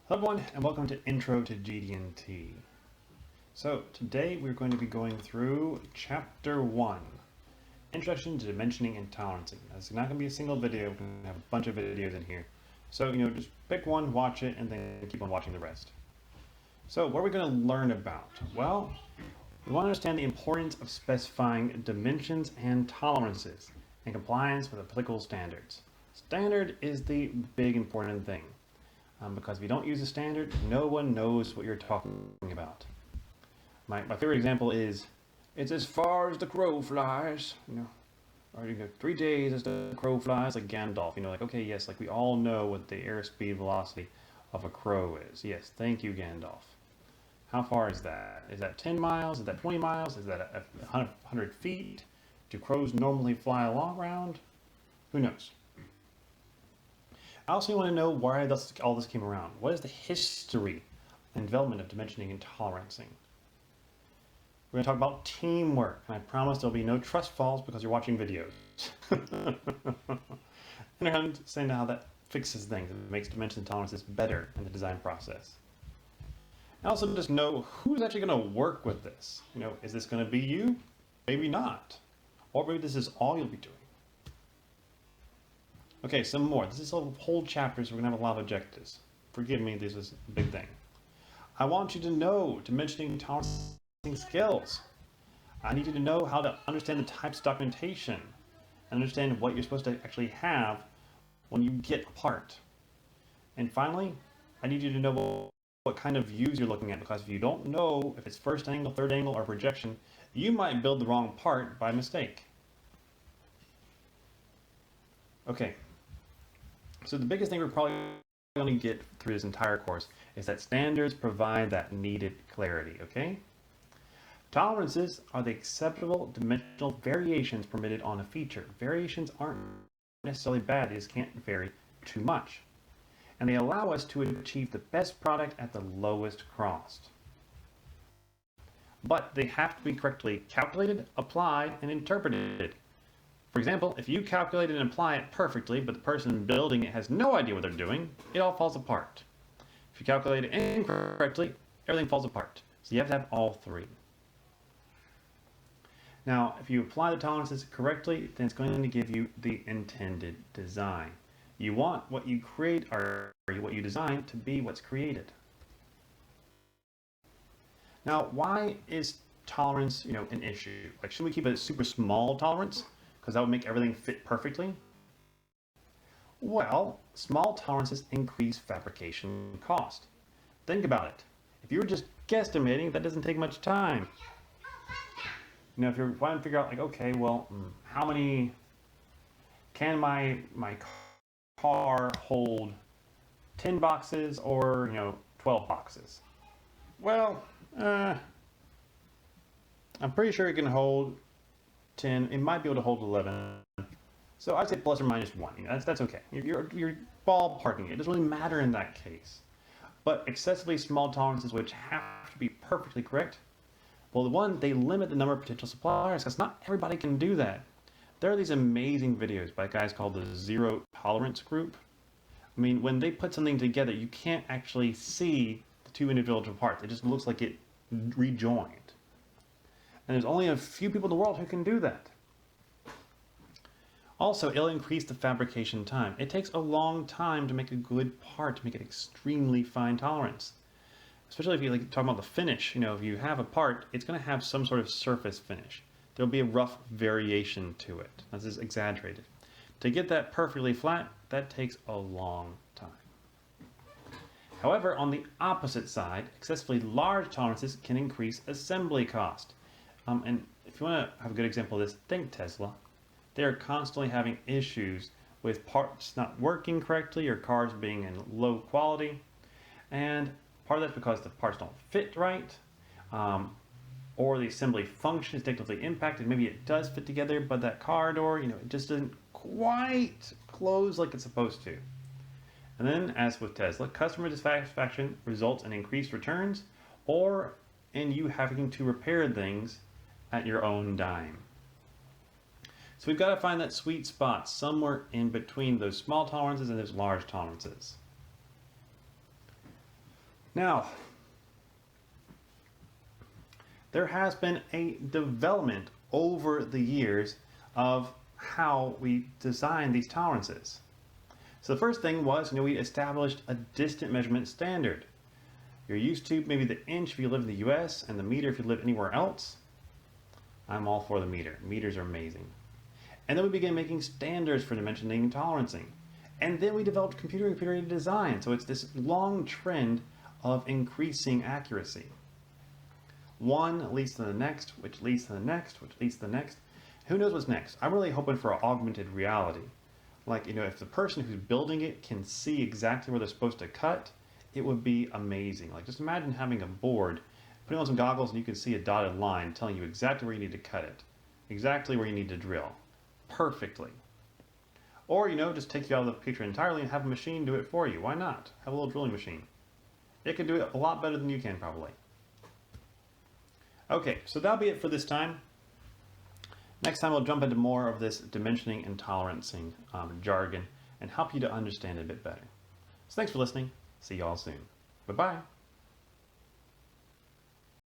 Hello everyone and welcome to Intro to GD&T. So today we're going to be going through Chapter 1, Introduction to Dimensioning and Tolerancing. Now, it's not going to be a single video, we're going to have a bunch of videos in here. So, just pick one, watch it, and then keep on watching the rest. So what are we going to learn about? Well, we want to understand the importance of specifying dimensions and tolerances in compliance with applicable standards. Standard is the big important thing. Because if you don't use a standard, no one knows what you're talking about. My favorite example is, it's as far as the crow flies, or 3 days as the crow flies, like Gandalf, like, okay, yes, like we all know what the airspeed velocity of a crow is. Yes, thank you, Gandalf. How far is that? Is that 10 miles? Is that 20 miles? Is that 100 feet? Do crows normally fly a long round? Who knows? I also want to know why all this came around. What is the history and development of dimensioning and tolerancing? We're going to talk about teamwork, and I promise there'll be no trust falls because you're watching videos. And I'm going to say how that fixes things and makes dimensions and tolerances better in the design process. And also just know who's actually going to work with this. Is this going to be you? Maybe not. Or maybe this is all you'll be doing. Okay, some more. This is a whole chapter, so we're going to have a lot of objectives. Forgive me, this is a big thing. I want you to know dimensioning and tolerancing skills. I need you to know how to understand the types of documentation and understand what you're supposed to actually have when you get a part. And finally, I need you to know what kind of views you're looking at, because if you don't know if it's first angle, third angle, or projection, you might build the wrong part by mistake. Okay. So the biggest thing we're probably going to get through this entire course is that standards provide that needed clarity, okay? Tolerances are the acceptable dimensional variations permitted on a feature. Variations aren't necessarily bad, they just can't vary too much. And they allow us to achieve the best product at the lowest cost. But they have to be correctly calculated, applied, and interpreted. For example, if you calculate and apply it perfectly, but the person building it has no idea what they're doing, it all falls apart. If you calculate it incorrectly, everything falls apart. So you have to have all three. Now, if you apply the tolerances correctly, then it's going to give you the intended design. You want what you create or what you design to be what's created. Now, why is tolerance, an issue? Like, should we keep a super small tolerance? Because that would make everything fit perfectly? Well, small tolerances increase fabrication cost. Think about it. If you were just guesstimating, that doesn't take much time. If you're trying to figure out, like, okay, well, how many can my car hold 10 boxes or, 12 boxes? Well, I'm pretty sure it can hold 10, it might be able to hold 11. So I'd say plus or minus 1. That's okay. You're ballparking it. It doesn't really matter in that case. But excessively small tolerances, which have to be perfectly correct, well, they limit the number of potential suppliers, because not everybody can do that. There are these amazing videos by guys called the Zero Tolerance Group. I mean, when they put something together, you can't actually see the two individual parts. It just looks like it rejoined. And there's only a few people in the world who can do that. Also, it'll increase the fabrication time. It takes a long time to make a good part, to make an extremely fine tolerance. Especially if you talk about the finish. If you have a part, it's going to have some sort of surface finish. There'll be a rough variation to it. This is exaggerated. To get that perfectly flat, that takes a long time. However, on the opposite side, excessively large tolerances can increase assembly cost. And if you want to have a good example of this, think Tesla. They are constantly having issues with parts not working correctly or cars being in low quality. And part of that's because the parts don't fit right, or the assembly function is negatively impacted. Maybe it does fit together, but that car door, it just doesn't quite close like it's supposed to. And then, as with Tesla, customer dissatisfaction results in increased returns or in you having to repair things at your own dime. So we've got to find that sweet spot somewhere in between those small tolerances and those large tolerances. Now, there has been a development over the years of how we design these tolerances. So the first thing was, we established a distant measurement standard. You're used to maybe the inch if you live in the US and the meter if you live anywhere else. I'm all for the meter. Meters are amazing. And then we began making standards for dimensioning and tolerancing. And then we developed computer-aided design. So it's this long trend of increasing accuracy. One leads to the next, which leads to the next, which leads to the next. Who knows what's next? I'm really hoping for augmented reality. Like, if the person who's building it can see exactly where they're supposed to cut, it would be amazing. Like, just imagine having a board, putting on some goggles, and you can see a dotted line telling you exactly where you need to cut it, exactly where you need to drill, perfectly. Or, just take you out of the picture entirely and have a machine do it for you. Why not? Have a little drilling machine. It can do it a lot better than you can, probably. Okay, so that'll be it for this time. Next time we'll jump into more of this dimensioning and tolerancing jargon and help you to understand it a bit better. So thanks for listening. See you all soon. Bye-bye.